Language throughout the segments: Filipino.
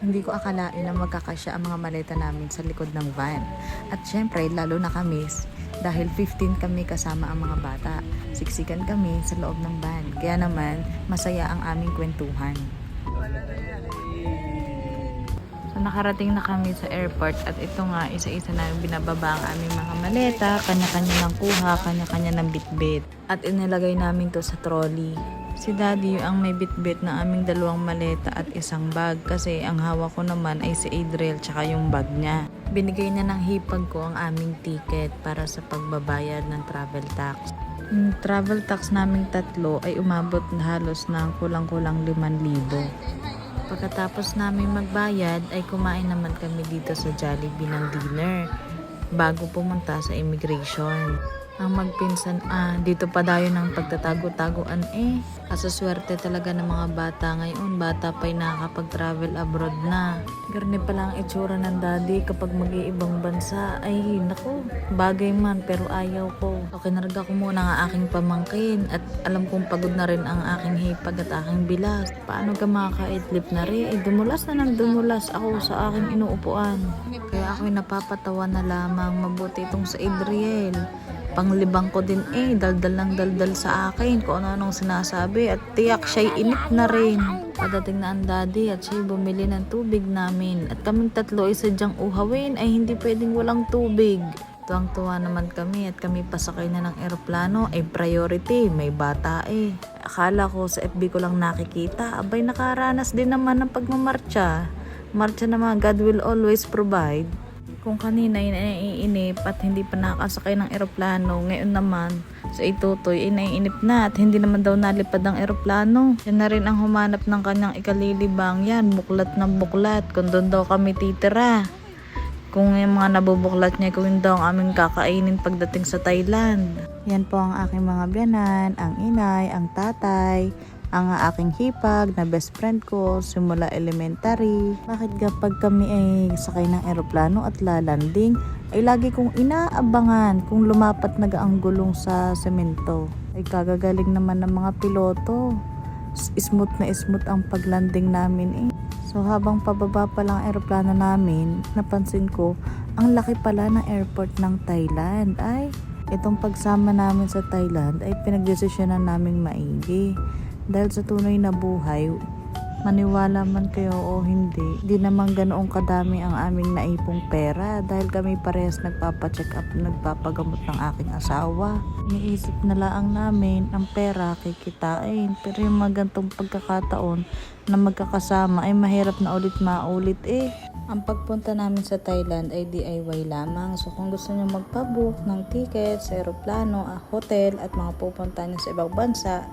Hindi ko akalain na magkakasya ang mga maleta namin sa likod ng van. At syempre, lalo na kami, dahil 15 kami kasama ang mga bata. Siksikan kami sa loob ng van. Kaya naman, masaya ang aming kwentuhan. So, nakarating na kami sa airport at ito nga, isa-isa na binababa ang aming mga maleta. Kanya-kanya ng kuha, kanya-kanya ng bitbit. At inilagay namin to sa trolley. Si Daddy ang may bitbit na aming dalawang maleta at isang bag kasi ang hawak ko naman ay si Adriel tsaka yung bag niya. Binigay niya ng hipag ko ang aming ticket para sa pagbabayad ng travel tax. Yung travel tax naming tatlo ay umabot halos ng kulang-kulang 5,000. Pagkatapos namin magbayad ay kumain naman kami dito sa Jollibee ng dinner bago pumunta sa immigration. Ang magpinsan, dito pa dayo ng pagtatago-taguan Kasaswerte talaga ng mga bata ngayon. Bata pa'y nakakapag-travel abroad na. Garne pala ang itsura ng daddy kapag mag-iibang bansa. Ay, naku, bagay man pero ayaw ko. So, kinarga ko muna ang aking pamangkin at alam kong pagod na rin ang aking hipag at aking bilas. Paano ka makakaitlip na rin? Dumulas na ng dumulas ako sa aking inuupuan. Kaya ako'y napapatawa na lamang. Mabuti itong sa Adriel. Panglibang ko din daldal ng daldal sa akin kung ano-anong sinasabi at tiyak siya'y inip na rin. Pagdating na ang daddy at siya'y bumili ng tubig namin at kaming tatlo ay sadyang uhawin ay hindi pwedeng walang tubig. Tuwang-tuwa naman kami at kami pasakay na ng eroplano ay priority, may bata Akala ko sa FB ko lang nakikita, abay nakaranas din naman ng pagmamarcha. Marcha naman, God will always provide. Kung kanina ay naiinip at hindi pa nakasakay ng eroplano, ngayon naman sa itutoy ay naiinip na at hindi naman daw nalipad ang eroplano. Yan na rin ang humanap ng kanyang ikalilibang yan, buklat ng buklat, kung doon daw kami titira. Kung yung mga nabubuklat niya, kung daw ang aming kakainin pagdating sa Thailand. Yan po ang aking mga biyanan, ang inay, ang tatay, ang aking hipag na best friend ko simula elementary. Bakit kapag kami ay sakay ng eroplano at lalanding ay lagi kong inaabangan kung lumapat na ang gulong sa semento. Ay kagagaling naman ng mga piloto. Smooth na smooth ang paglanding namin So habang pababa pa lang ang eroplano namin, napansin ko ang laki pala ng airport ng Thailand. Ay, itong pagsama namin sa Thailand ay pinagdesisyonan naming maigi. Dahil sa tunay na buhay, maniwala man kayo o hindi, di naman ganoong kadami ang aming naipong pera dahil kami parehas nagpapacheck up, nagpapagamot ng aking asawa. Iniisip na lang namin ang pera kikitain, pero yung mga gantong pagkakataon na magkakasama ay mahirap na ulit maulit Ang pagpunta namin sa Thailand ay DIY lamang. So kung gusto nyo magpabook ng ticket sa aeroplano, hotel at mga pupunta nyo sa ibang bansa,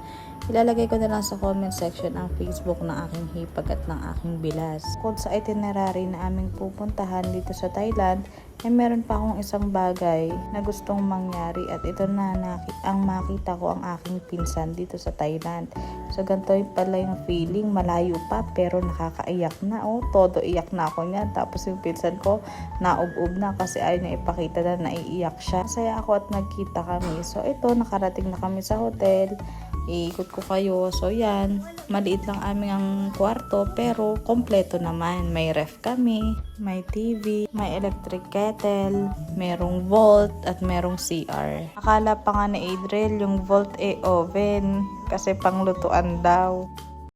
ilalagay ko na lang sa comment section ang Facebook ng aking hipag at ng aking bilas. Kung sa itinerary na aming pupuntahan dito sa Thailand, ay meron pa akong isang bagay na gustong mangyari at ito na ang makita ko ang aking pinsan dito sa Thailand. So ganito pala yung feeling, malayo pa pero nakakaiyak na. Todo iyak na ako niyan. Tapos yung pinsan ko naub-ub na kasi ayaw niya ipakita na naiiyak siya. Masaya ako at nagkita kami. So ito, nakarating na kami sa hotel. Iikot ko kayo. So yan, maliit lang aming ang kwarto pero kompleto naman. May ref kami, may TV, may electric kettle, merong vault at merong CR. Akala pa nga ni Adriel yung vault oven kasi panglutuan daw.